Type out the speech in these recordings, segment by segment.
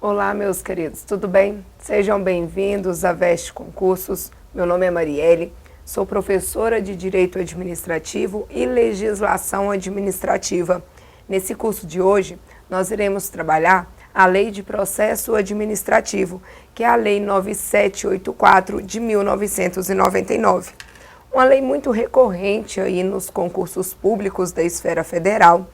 Olá, meus queridos, tudo bem? Sejam bem-vindos a Veste Concursos. Meu nome é Marielle, sou professora de Direito Administrativo e Legislação Administrativa. Nesse curso de hoje, nós iremos trabalhar a Lei de Processo Administrativo, que é a Lei 9784 de 1999. Uma lei muito recorrente aí nos concursos públicos da esfera federal.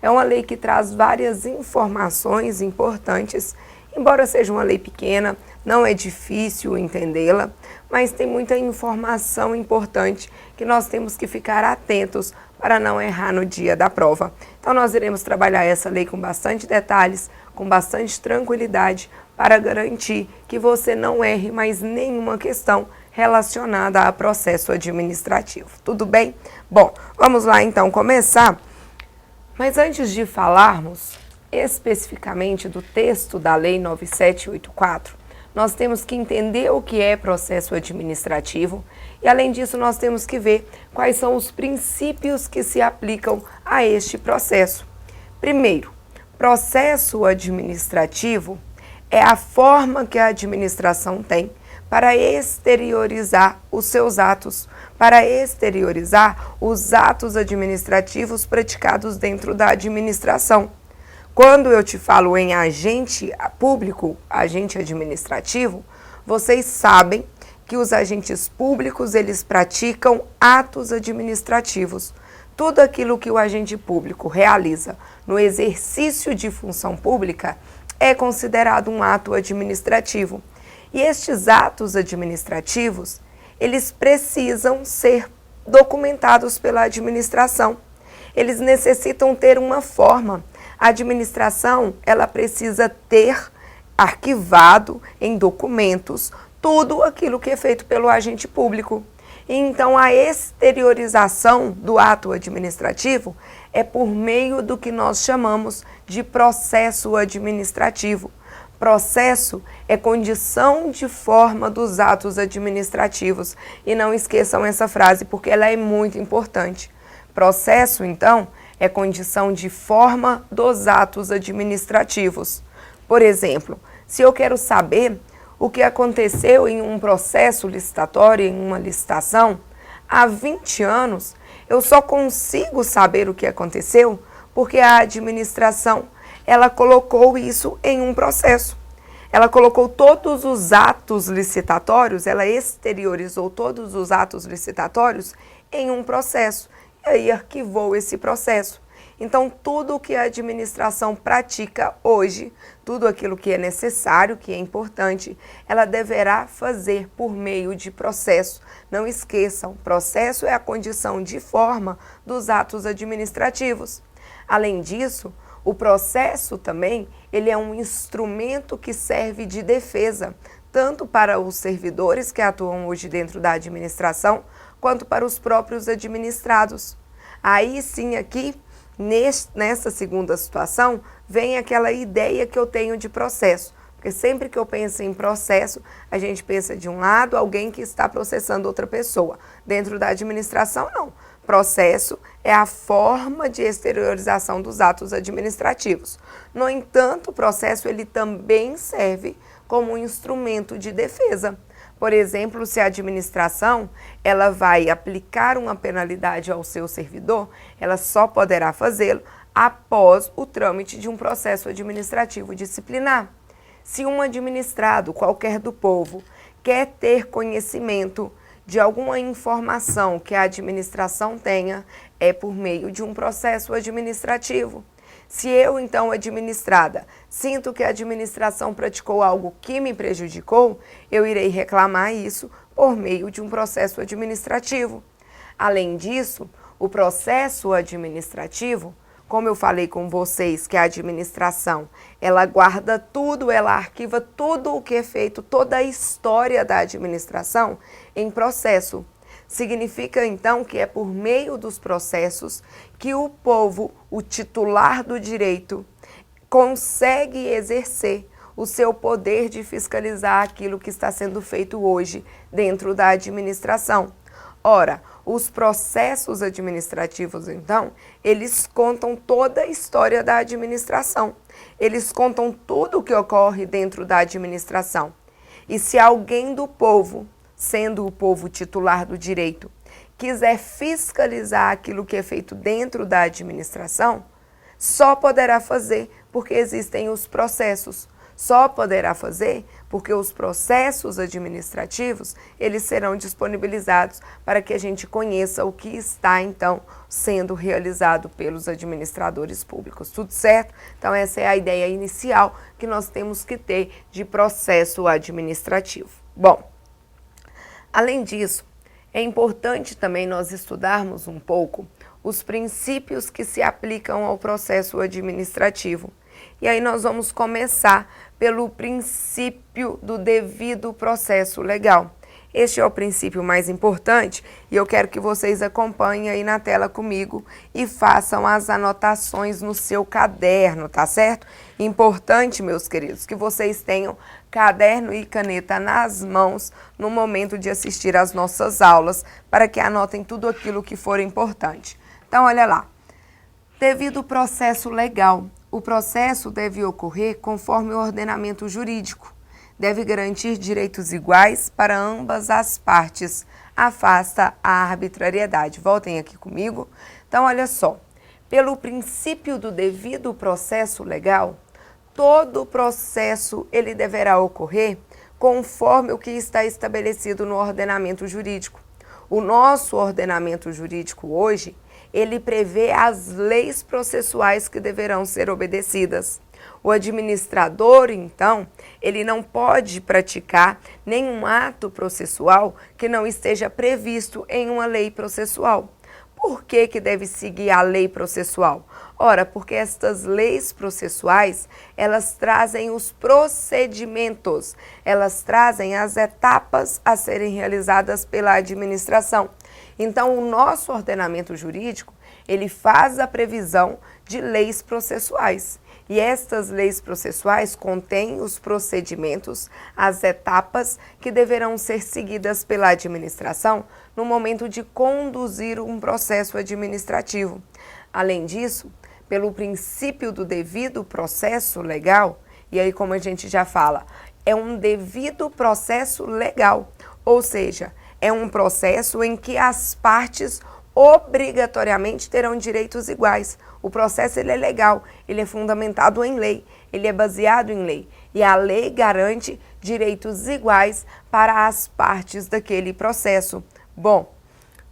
É uma lei que traz várias informações importantes, embora seja uma lei pequena, não é difícil entendê-la, mas tem muita informação importante que nós temos que ficar atentos para não errar no dia da prova. Então nós iremos trabalhar essa lei com bastante detalhes, com bastante tranquilidade, para garantir que você não erre mais nenhuma questão relacionada a processo administrativo. Tudo bem? Bom, vamos lá então começar. Mas antes de falarmos especificamente do texto da Lei 9784, nós temos que entender o que é processo administrativo e, além disso, nós temos que ver quais são os princípios que se aplicam a este processo. Primeiro, processo administrativo é a forma que a administração tem para exteriorizar os seus atos, para exteriorizar os atos administrativos praticados dentro da administração. Quando eu te falo em agente público, agente administrativo, vocês sabem que os agentes públicos, eles praticam atos administrativos. Tudo aquilo que o agente público realiza no exercício de função pública é considerado um ato administrativo. E estes atos administrativos, eles precisam ser documentados pela administração. Eles necessitam ter uma forma. A administração, ela precisa ter arquivado em documentos tudo aquilo que é feito pelo agente público. E então, a exteriorização do ato administrativo é por meio do que nós chamamos de processo administrativo. Processo é condição de forma dos atos administrativos. E não esqueçam essa frase, porque ela é muito importante. Processo, então, é condição de forma dos atos administrativos. Por exemplo, se eu quero saber o que aconteceu em um processo licitatório, em uma licitação, há 20 anos, eu só consigo saber o que aconteceu porque a administração, ela colocou isso em um processo. Ela colocou todos os atos licitatórios, ela exteriorizou todos os atos licitatórios em um processo. E aí arquivou esse processo. Então, tudo o que a administração pratica hoje, tudo aquilo que é necessário, que é importante, ela deverá fazer por meio de processo. Não esqueçam, processo é a condição de forma dos atos administrativos. Além disso, o processo também, ele é um instrumento que serve de defesa, tanto para os servidores que atuam hoje dentro da administração, quanto para os próprios administrados. Aí sim, aqui, nessa segunda situação, vem aquela ideia que eu tenho de processo. Porque sempre que eu penso em processo, a gente pensa de um lado, alguém que está processando outra pessoa. Dentro da administração, não. Processo é a forma de exteriorização dos atos administrativos. No entanto, o processo ele também serve como um instrumento de defesa. Por exemplo, se a administração ela vai aplicar uma penalidade ao seu servidor, ela só poderá fazê-lo após o trâmite de um processo administrativo disciplinar. Se um administrado, qualquer do povo, quer ter conhecimento de alguma informação que a administração tenha, é por meio de um processo administrativo. Se eu, então, administrada, sinto que a administração praticou algo que me prejudicou, eu irei reclamar isso por meio de um processo administrativo. Além disso, o processo administrativo, como eu falei com vocês, que a administração, ela guarda tudo, ela arquiva tudo o que é feito, toda a história da administração em processo. Significa, então, que é por meio dos processos que o povo, o titular do direito, consegue exercer o seu poder de fiscalizar aquilo que está sendo feito hoje dentro da administração. Ora, os processos administrativos, então, eles contam toda a história da administração. eles contam tudo o que ocorre dentro da administração. E se alguém do povo, sendo o povo titular do direito, quiser fiscalizar aquilo que é feito dentro da administração, só poderá fazer porque existem os processos. Só poderá fazer porque os processos administrativos, eles serão disponibilizados para que a gente conheça o que está, então, sendo realizado pelos administradores públicos. Tudo certo? Então, essa é a ideia inicial que nós temos que ter de processo administrativo. Bom, além disso, é importante também nós estudarmos um pouco os princípios que se aplicam ao processo administrativo. E aí nós vamos começar pelo princípio do devido processo legal. Este é o princípio mais importante e eu quero que vocês acompanhem aí na tela comigo e façam as anotações no seu caderno, tá certo? Importante, meus queridos, que vocês tenham caderno e caneta nas mãos no momento de assistir às nossas aulas, para que anotem tudo aquilo que for importante. Então, olha lá. Devido processo legal. O processo deve ocorrer conforme o ordenamento jurídico. Deve garantir direitos iguais para ambas as partes. Afasta a arbitrariedade. Voltem aqui comigo. Então, olha só. Pelo princípio do devido processo legal, todo processo ele deverá ocorrer conforme o que está estabelecido no ordenamento jurídico. O nosso ordenamento jurídico hoje, ele prevê as leis processuais que deverão ser obedecidas. O administrador, então, ele não pode praticar nenhum ato processual que não esteja previsto em uma lei processual. Por que que deve seguir a lei processual? Ora, porque estas leis processuais, elas trazem os procedimentos, elas trazem as etapas a serem realizadas pela administração. Então, o nosso ordenamento jurídico, ele faz a previsão de leis processuais. E estas leis processuais contêm os procedimentos, as etapas que deverão ser seguidas pela administração no momento de conduzir um processo administrativo. Além disso, pelo princípio do devido processo legal, e aí como a gente já fala, é um devido processo legal, ou seja, é um processo em que as partes obrigatoriamente terão direitos iguais. O processo ele é legal, ele é fundamentado em lei, ele é baseado em lei. E a lei garante direitos iguais para as partes daquele processo. Bom,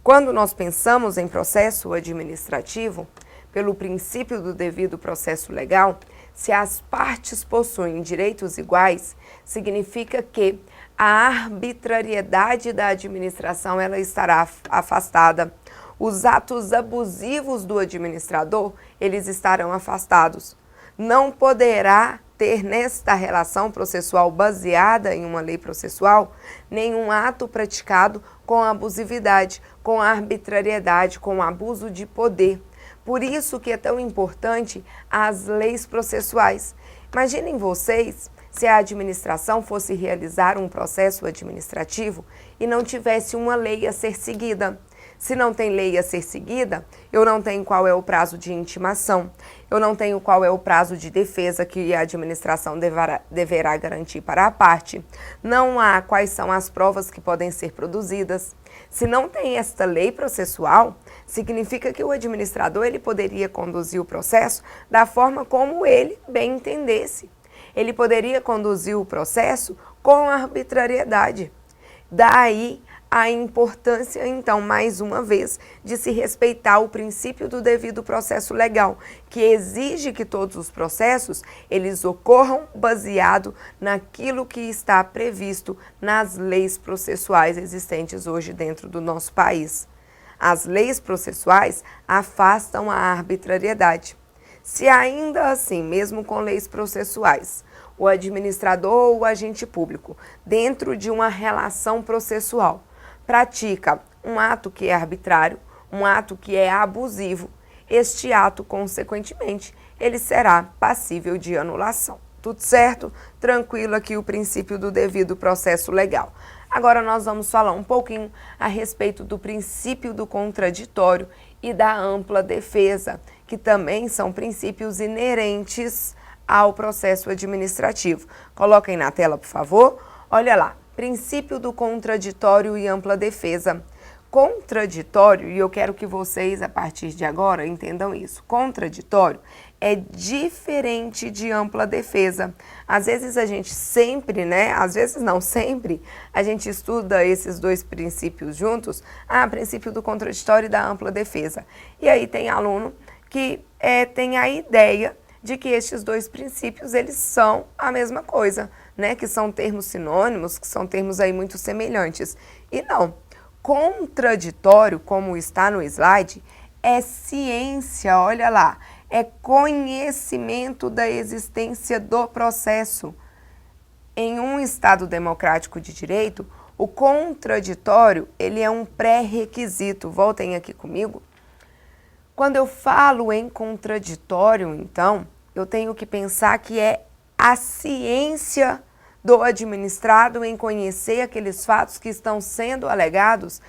quando nós pensamos em processo administrativo, pelo princípio do devido processo legal, se as partes possuem direitos iguais, significa que a arbitrariedade da administração ela estará afastada. Os atos abusivos do administrador, eles estarão afastados. Não poderá ter nesta relação processual baseada em uma lei processual nenhum ato praticado com abusividade, com arbitrariedade, com abuso de poder. Por isso que é tão importante as leis processuais. Imaginem vocês se a administração fosse realizar um processo administrativo e não tivesse uma lei a ser seguida. Se não tem lei a ser seguida, eu não tenho qual é o prazo de intimação, eu não tenho qual é o prazo de defesa que a administração deverá garantir para a parte, não há quais são as provas que podem ser produzidas. Se não tem esta lei processual, significa que o administrador ele poderia conduzir o processo da forma como ele bem entendesse. Ele poderia conduzir o processo com arbitrariedade. Daí a importância, então, mais uma vez, de se respeitar o princípio do devido processo legal, que exige que todos os processos, eles ocorram baseado naquilo que está previsto nas leis processuais existentes hoje dentro do nosso país. As leis processuais afastam a arbitrariedade. Se ainda assim, mesmo com leis processuais, o administrador ou o agente público, dentro de uma relação processual, pratica um ato que é arbitrário, um ato que é abusivo, este ato, consequentemente, ele será passível de anulação. Tudo certo? Tranquilo aqui o princípio do devido processo legal. Agora nós vamos falar um pouquinho a respeito do princípio do contraditório e da ampla defesa, que também são princípios inerentes ao processo administrativo. Coloquem na tela, por favor. Olha lá, princípio do contraditório e ampla defesa. Contraditório, e eu quero que vocês, a partir de agora, entendam isso. Contraditório é diferente de ampla defesa. Às vezes a gente sempre, às vezes não sempre, a gente estuda esses dois princípios juntos, princípio do contraditório e da ampla defesa. E aí tem aluno que tem a ideia de que estes dois princípios, eles são a mesma coisa, que são termos sinônimos, que são termos aí muito semelhantes. E não. Contraditório, como está no slide, é ciência, olha lá, é conhecimento da existência do processo. Em um Estado democrático de direito, o contraditório, ele é um pré-requisito. Voltem aqui comigo. Quando eu falo em contraditório, então, eu tenho que pensar que é a ciência do administrado em conhecer aqueles fatos que estão sendo alegados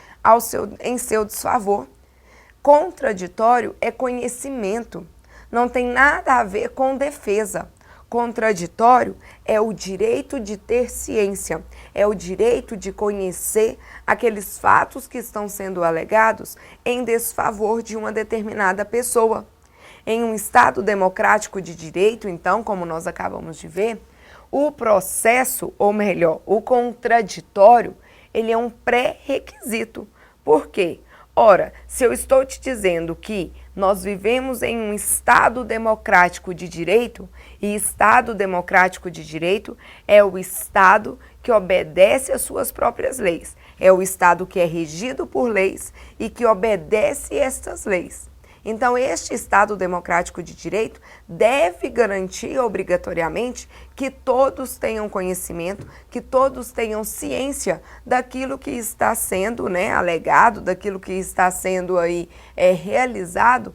em seu desfavor. Contraditório é conhecimento, não tem nada a ver com defesa. Contraditório é o direito de ter ciência, é o direito de conhecer aqueles fatos que estão sendo alegados em desfavor de uma determinada pessoa. Em um Estado democrático de direito, então, como nós acabamos de ver, o processo, ou melhor, o contraditório, ele é um pré-requisito. Por quê? Ora, se eu estou te dizendo que nós vivemos em um Estado democrático de direito, e Estado democrático de direito é o Estado que obedece às suas próprias leis, é o Estado que é regido por leis e que obedece estas leis. Então, este Estado democrático de direito deve garantir obrigatoriamente que todos tenham conhecimento, que todos tenham ciência daquilo que está sendo alegado, daquilo que está sendo aí realizado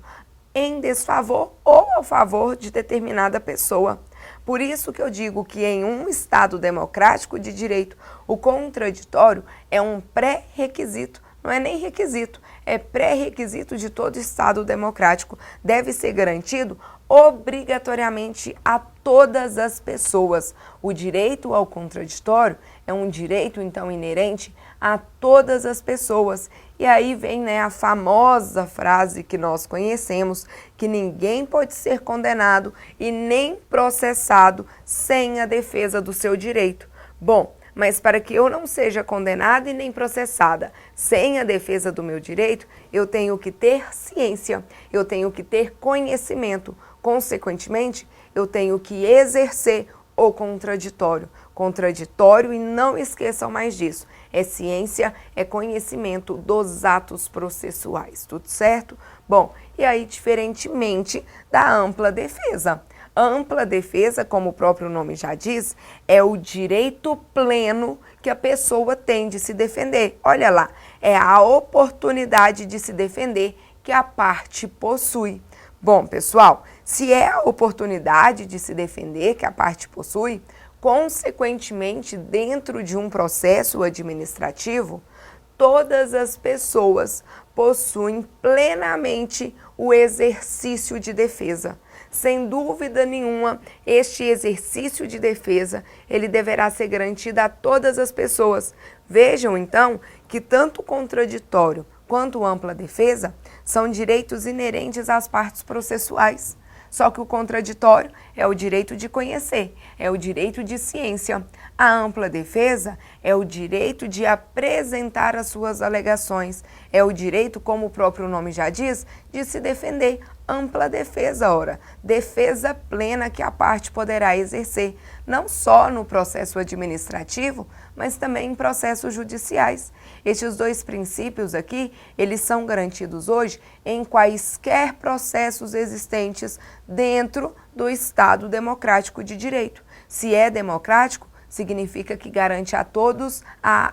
em desfavor ou a favor de determinada pessoa. Por isso que eu digo que em um Estado democrático de direito, o contraditório é um pré-requisito. Não é nem requisito, é pré-requisito de todo Estado democrático. Deve ser garantido obrigatoriamente a todas as pessoas. O direito ao contraditório é um direito, então, inerente a todas as pessoas. E aí vem a famosa frase que nós conhecemos, que ninguém pode ser condenado e nem processado sem a defesa do seu direito. Bom, mas para que eu não seja condenada e nem processada sem a defesa do meu direito, eu tenho que ter ciência, eu tenho que ter conhecimento. Consequentemente, eu tenho que exercer o contraditório. Contraditório, e não esqueçam mais disso, é ciência, é conhecimento dos atos processuais, tudo certo? Bom, e aí, diferentemente da ampla defesa. Ampla defesa, como o próprio nome já diz, é o direito pleno que a pessoa tem de se defender. Olha lá, é a oportunidade de se defender que a parte possui. Bom, pessoal, se é a oportunidade de se defender que a parte possui, consequentemente, dentro de um processo administrativo, todas as pessoas possuem plenamente o exercício de defesa. Sem dúvida nenhuma, este exercício de defesa, ele deverá ser garantido a todas as pessoas. Vejam, então, que tanto o contraditório quanto a ampla defesa são direitos inerentes às partes processuais. Só que o contraditório é o direito de conhecer, é o direito de ciência. A ampla defesa é o direito de apresentar as suas alegações, é o direito, como o próprio nome já diz, de se defender. Ampla defesa, ora, defesa plena que a parte poderá exercer, não só no processo administrativo, mas também em processos judiciais. Estes dois princípios aqui, eles são garantidos hoje em quaisquer processos existentes dentro do Estado democrático de direito. Se é democrático, significa que garante a todos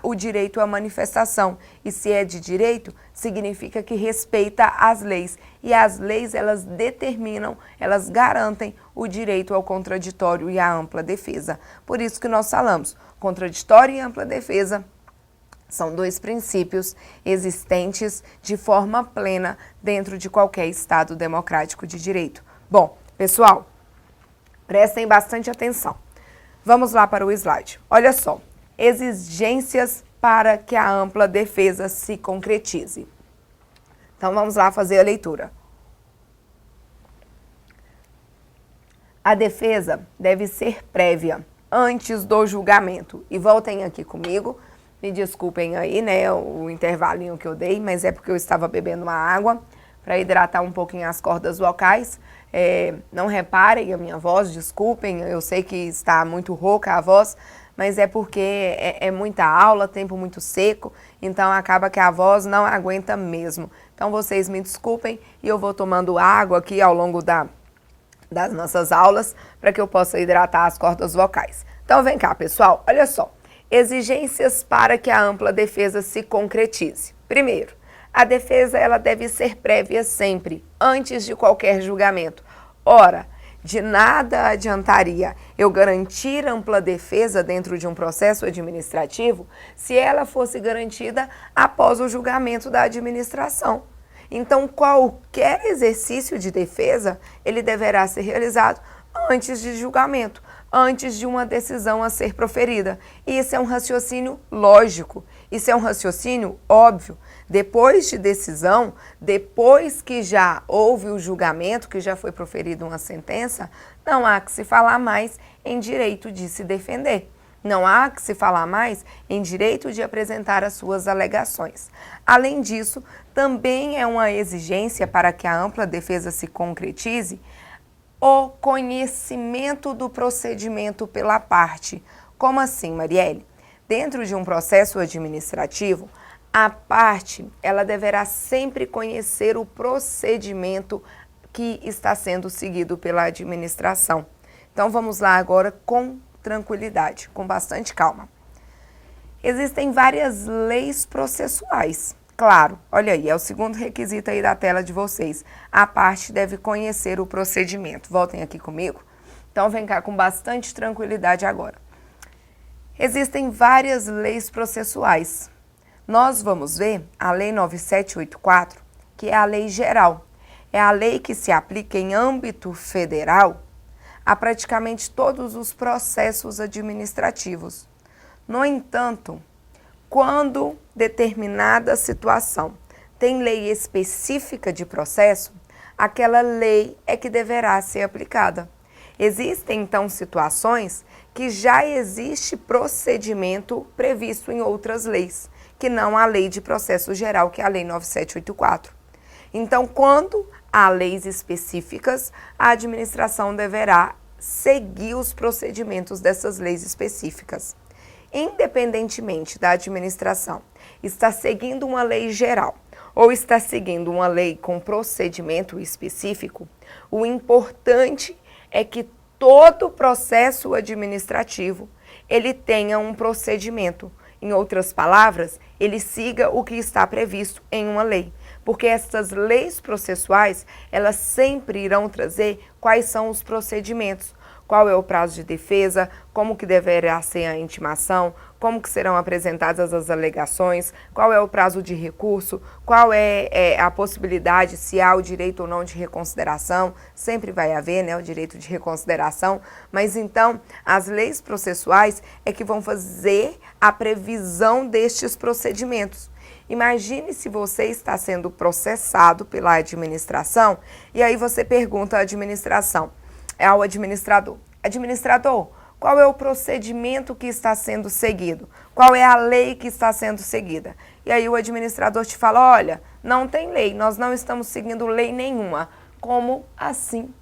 o direito à manifestação. E se é de direito, significa que respeita as leis. E as leis, elas determinam, elas garantem o direito ao contraditório e à ampla defesa. Por isso que nós falamos, contraditório e ampla defesa são dois princípios existentes de forma plena dentro de qualquer Estado democrático de direito. Bom, pessoal, Prestem bastante atenção. Vamos lá para o slide. Olha só, exigências para que a ampla defesa se concretize. Então vamos lá fazer a leitura. A defesa deve ser prévia, antes do julgamento. E voltem aqui comigo, me desculpem aí, né, o intervalinho que eu dei, mas é porque eu estava bebendo uma água para hidratar um pouquinho as cordas vocais. Não reparem a minha voz, desculpem, eu sei que está muito rouca a voz, mas é porque é muita aula, tempo muito seco, então acaba que a voz não aguenta mesmo. Então vocês me desculpem e eu vou tomando água aqui ao longo das nossas aulas para que eu possa hidratar as cordas vocais. Então vem cá, pessoal, olha só. Exigências para que a ampla defesa se concretize. Primeiro, a defesa ela deve ser prévia sempre, antes de qualquer julgamento. Ora, de nada adiantaria eu garantir ampla defesa dentro de um processo administrativo se ela fosse garantida após o julgamento da administração. Então, qualquer exercício de defesa, ele deverá ser realizado antes de julgamento, antes de uma decisão a ser proferida. E isso é um raciocínio lógico, isso é um raciocínio óbvio. Depois de decisão, depois que já houve o julgamento, que já foi proferida uma sentença, não há que se falar mais em direito de se defender. Não há que se falar mais em direito de apresentar as suas alegações. Além disso, também é uma exigência para que a ampla defesa se concretize o conhecimento do procedimento pela parte. Como assim, Marielle? Dentro de um processo administrativo, a parte ela deverá sempre conhecer o procedimento que está sendo seguido pela administração. Então vamos lá agora com tranquilidade, com bastante calma. Existem várias leis processuais. Claro, olha aí, é o segundo requisito aí da tela de vocês. A parte deve conhecer o procedimento. Voltem aqui comigo. Então vem cá com bastante tranquilidade agora. Existem várias leis processuais. Nós vamos ver a Lei 9784, que é a lei geral. É a lei que se aplica em âmbito federal a praticamente todos os processos administrativos. No entanto, quando determinada situação tem lei específica de processo, aquela lei é que deverá ser aplicada. Existem, então, situações que já existe procedimento previsto em outras leis, que não a Lei de Processo Geral, que é a Lei 9784. Então, quando há leis específicas, a administração deverá seguir os procedimentos dessas leis específicas. Independentemente da administração está seguindo uma lei geral ou está seguindo uma lei com procedimento específico, o importante é que todo processo administrativo ele tenha um procedimento. Em outras palavras, ele siga o que está previsto em uma lei. Porque essas leis processuais, elas sempre irão trazer quais são os procedimentos. Qual é o prazo de defesa, como que deverá ser a intimação, como que serão apresentadas as alegações, qual é o prazo de recurso, qual é a possibilidade, se há o direito ou não de reconsideração, sempre vai haver, né, o direito de reconsideração, mas então as leis processuais é que vão fazer a previsão destes procedimentos. Imagine se você está sendo processado pela administração e aí você pergunta à administração, ao administrador, qual é o procedimento que está sendo seguido? Qual é a lei que está sendo seguida? E aí o administrador te fala, olha, não tem lei, nós não estamos seguindo lei nenhuma. Como assim?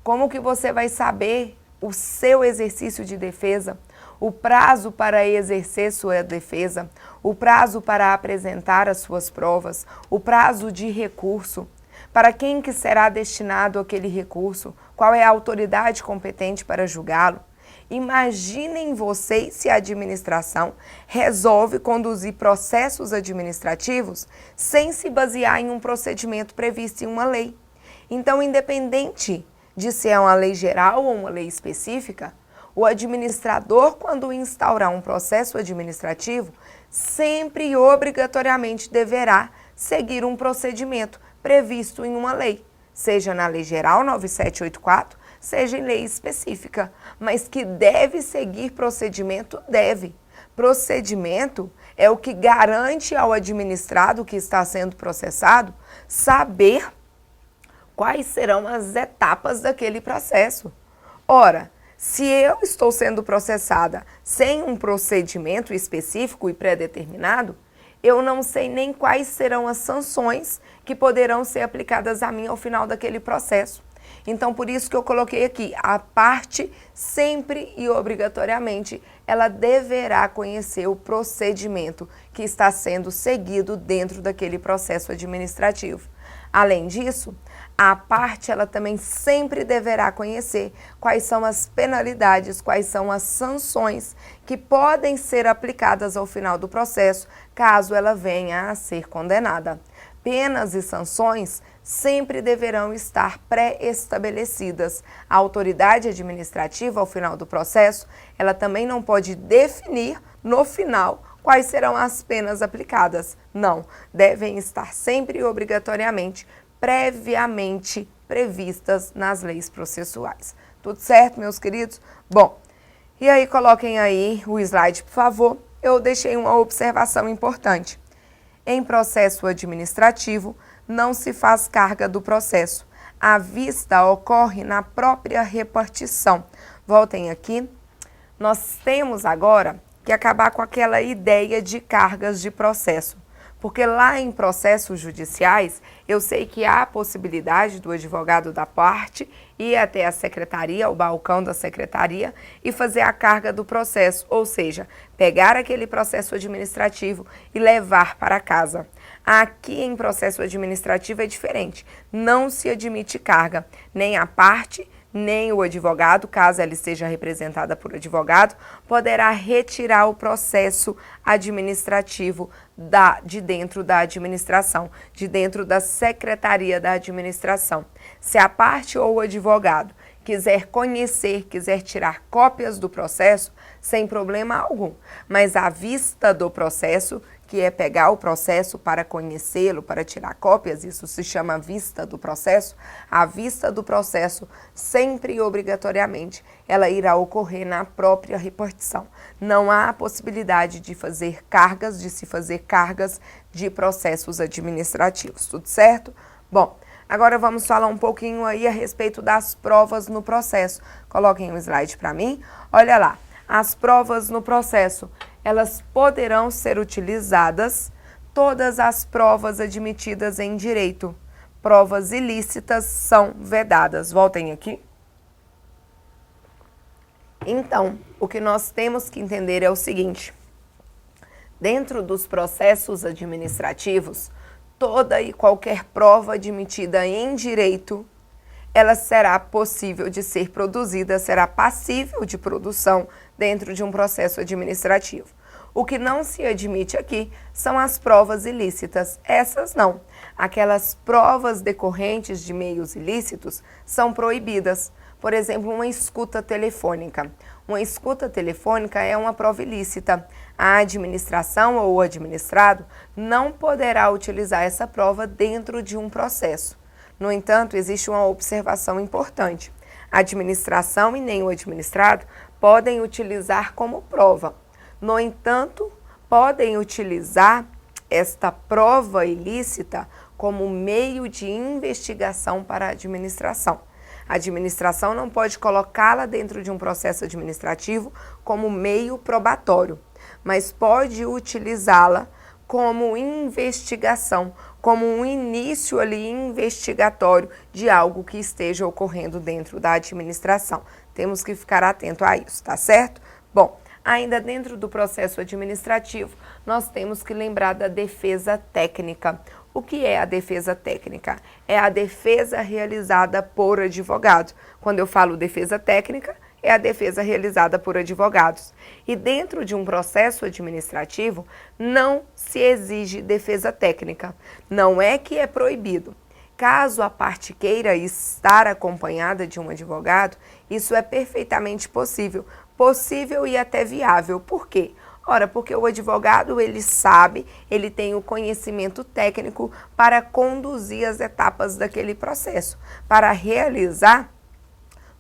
Como que você vai saber o seu exercício de defesa, o prazo para exercer sua defesa, o prazo para apresentar as suas provas, o prazo de recurso? Para quem que será destinado aquele recurso? Qual é a autoridade competente para julgá-lo? Imaginem vocês se a administração resolve conduzir processos administrativos sem se basear em um procedimento previsto em uma lei. Então, independente de se é uma lei geral ou uma lei específica, o administrador, quando instaurar um processo administrativo, sempre e obrigatoriamente deverá seguir um procedimento previsto em uma lei, seja na Lei Geral 9784, seja em lei específica, mas que deve seguir procedimento, deve. Procedimento é o que garante ao administrado que está sendo processado saber quais serão as etapas daquele processo. Ora, se eu estou sendo processada sem um procedimento específico e pré-determinado, eu não sei nem quais serão as sanções que poderão ser aplicadas a mim ao final daquele processo. Então, por isso que eu coloquei aqui, a parte sempre e obrigatoriamente, ela deverá conhecer o procedimento que está sendo seguido dentro daquele processo administrativo. Além disso, a parte ela também sempre deverá conhecer quais são as penalidades, quais são as sanções que podem ser aplicadas ao final do processo, caso ela venha a ser condenada. Penas e sanções sempre deverão estar pré-estabelecidas. A autoridade administrativa, ao final do processo, ela também não pode definir no final quais serão as penas aplicadas. Não, devem estar sempre e obrigatoriamente previamente previstas nas leis processuais. Tudo certo, meus queridos? Bom, e aí coloquem aí o slide, por favor. Eu deixei uma observação importante. Em processo administrativo, não se faz carga do processo. A vista ocorre na própria repartição. Voltem aqui. Nós temos agora que acabar com aquela ideia de cargas de processo. Porque lá em processos judiciais, eu sei que há a possibilidade do advogado da parte ir até a secretaria, o balcão da secretaria, e fazer a carga do processo, ou seja, pegar aquele processo administrativo e levar para casa. Aqui em processo administrativo é diferente, não se admite carga, nem a parte, nem o advogado, caso ela esteja representada por advogado, poderá retirar o processo administrativo de dentro da administração, de dentro da secretaria da administração. Se a parte ou o advogado quiser conhecer, quiser tirar cópias do processo, sem problema algum, mas à vista do processo, que é pegar o processo para conhecê-lo, para tirar cópias, isso se chama vista do processo. A vista do processo, sempre e obrigatoriamente, ela irá ocorrer na própria repartição. Não há a possibilidade de fazer cargas, de se fazer cargas de processos administrativos, tudo certo? Bom, agora vamos falar um pouquinho aí a respeito das provas no processo. Coloquem um slide para mim. Olha lá, as provas no processo, elas poderão ser utilizadas todas as provas admitidas em direito. Provas ilícitas são vedadas. Voltem aqui. Então, o que nós temos que entender é o seguinte. Dentro dos processos administrativos, toda e qualquer prova admitida em direito, ela será possível de ser produzida, será passível de produção dentro de um processo administrativo. O que não se admite aqui são as provas ilícitas. Essas não. Aquelas provas decorrentes de meios ilícitos são proibidas. Por exemplo, uma escuta telefônica. Uma escuta telefônica é uma prova ilícita. A administração ou o administrado não poderá utilizar essa prova dentro de um processo. No entanto, existe uma observação importante. A administração e nem o administrado podem utilizar como prova. No entanto, podem utilizar esta prova ilícita como meio de investigação para a administração. A administração não pode colocá-la dentro de um processo administrativo como meio probatório, mas pode utilizá-la como investigação, como um início ali investigatório de algo que esteja ocorrendo dentro da administração. Temos que ficar atento a isso, tá certo? Bom, ainda dentro do processo administrativo, nós temos que lembrar da defesa técnica. O que é a defesa técnica? É a defesa realizada por advogado. Quando eu falo defesa técnica, é a defesa realizada por advogados. E dentro de um processo administrativo, não se exige defesa técnica. Não é que é proibido. Caso a parte queira estar acompanhada de um advogado, isso é perfeitamente possível. Possível e até viável. Por quê? Ora, porque o advogado, ele sabe, ele tem o conhecimento técnico para conduzir as etapas daquele processo, para realizar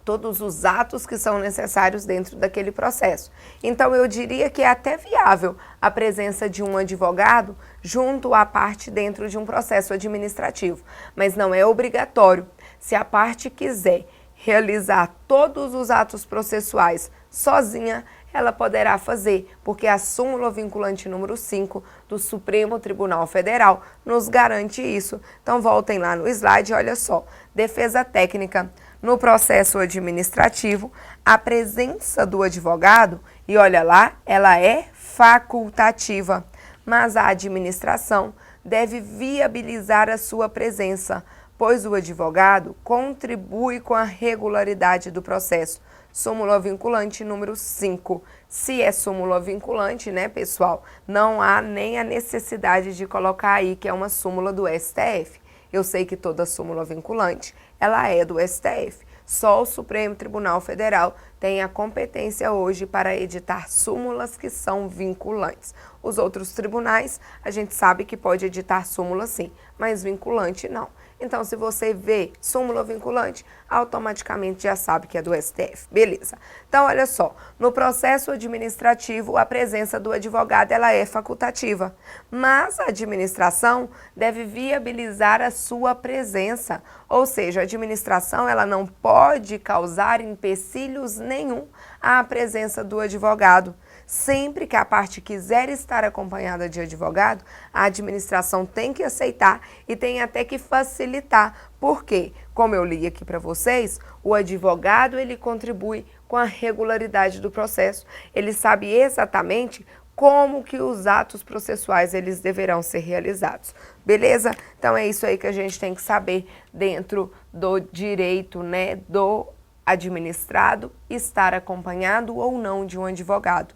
todos os atos que são necessários dentro daquele processo. Então, eu diria que é até viável a presença de um advogado junto à parte dentro de um processo administrativo, mas não é obrigatório. Se a parte quiser realizar todos os atos processuais sozinha, ela poderá fazer, porque a súmula vinculante número 5 do Supremo Tribunal Federal nos garante isso. Então, voltem lá no slide, olha só. Defesa técnica. No processo administrativo, a presença do advogado, e olha lá, ela é facultativa, mas a administração deve viabilizar a sua presença, pois o advogado contribui com a regularidade do processo. Súmula vinculante número 5. Se é súmula vinculante, né, pessoal, não há nem a necessidade de colocar aí que é uma súmula do STF. Eu sei que toda súmula vinculante, ela é do STF. Só o Supremo Tribunal Federal tem a competência hoje para editar súmulas que são vinculantes. Os outros tribunais, a gente sabe que pode editar súmula sim, mas vinculante não. Então, se você vê súmula vinculante, automaticamente já sabe que é do STF. Beleza. Então, olha só, no processo administrativo, a presença do advogado ela é facultativa, mas a administração deve viabilizar a sua presença, ou seja, a administração ela não pode causar empecilhos nenhum à presença do advogado. Sempre que a parte quiser estar acompanhada de advogado, a administração tem que aceitar e tem até que facilitar. Por quê? Como eu li aqui para vocês, o advogado ele contribui com a regularidade do processo. Ele sabe exatamente como que os atos processuais eles deverão ser realizados. Beleza? Então é isso aí que a gente tem que saber dentro do direito, né, do administrado estar acompanhado ou não de um advogado.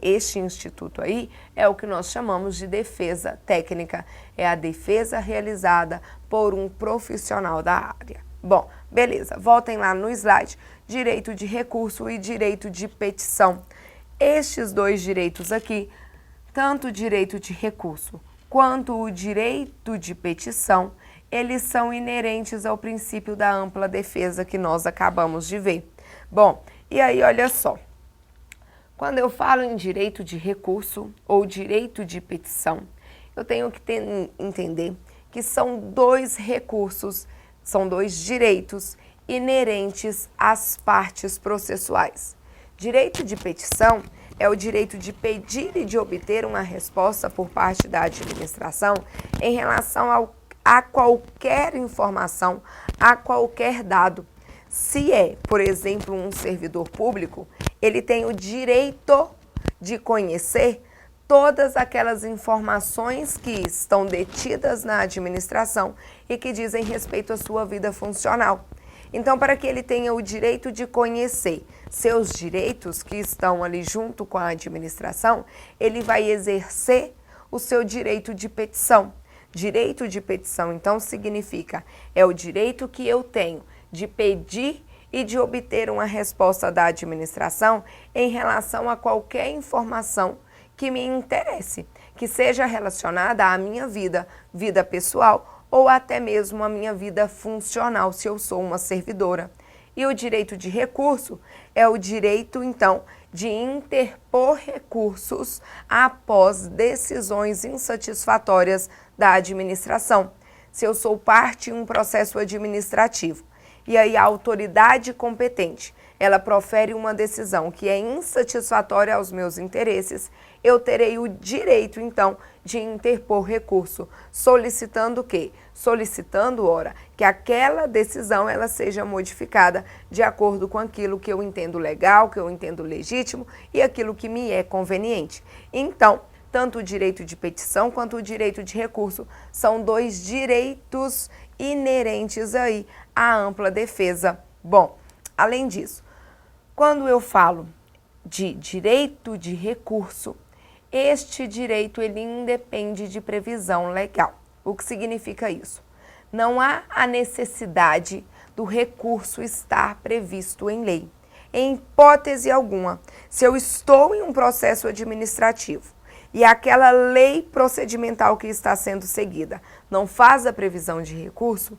Este instituto aí é o que nós chamamos de defesa técnica. É a defesa realizada por um profissional da área. Bom, beleza. Voltem lá no slide. Direito de recurso e direito de petição. Estes dois direitos aqui, tanto o direito de recurso quanto o direito de petição, eles são inerentes ao princípio da ampla defesa que nós acabamos de ver. Bom, e aí olha só. Quando eu falo em direito de recurso ou direito de petição, eu tenho que entender que são dois recursos, são dois direitos inerentes às partes processuais. Direito de petição é o direito de pedir e de obter uma resposta por parte da administração em relação a qualquer informação, a qualquer dado. Se é, por exemplo, um servidor público, ele tem o direito de conhecer todas aquelas informações que estão detidas na administração e que dizem respeito à sua vida funcional. Então, para que ele tenha o direito de conhecer seus direitos que estão ali junto com a administração, ele vai exercer o seu direito de petição. Direito de petição, então, significa, é o direito que eu tenho de pedir e de obter uma resposta da administração em relação a qualquer informação que me interesse, que seja relacionada à minha vida pessoal ou até mesmo à minha vida funcional, se eu sou uma servidora. E o direito de recurso é o direito, então, de interpor recursos após decisões insatisfatórias da administração, se eu sou parte em um processo administrativo. E aí a autoridade competente, ela profere uma decisão que é insatisfatória aos meus interesses, eu terei o direito, então, de interpor recurso, solicitando o quê? Solicitando, ora, que aquela decisão ela seja modificada de acordo com aquilo que eu entendo legal, que eu entendo legítimo e aquilo que me é conveniente. Então, tanto o direito de petição quanto o direito de recurso são dois direitos inerentes aí à ampla defesa. Bom, além disso, quando eu falo de direito de recurso, este direito ele independe de previsão legal. O que significa isso? Não há a necessidade do recurso estar previsto em lei. Em hipótese alguma, se eu estou em um processo administrativo e aquela lei procedimental que está sendo seguida não faz a previsão de recurso,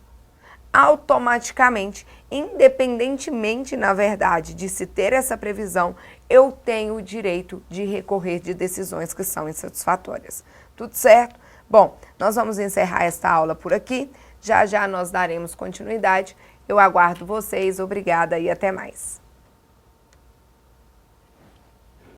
automaticamente, independentemente, na verdade, de se ter essa previsão, eu tenho o direito de recorrer de decisões que são insatisfatórias. Tudo certo? Bom, nós vamos encerrar esta aula por aqui. Já já nós daremos continuidade. Eu aguardo vocês. Obrigada e até mais.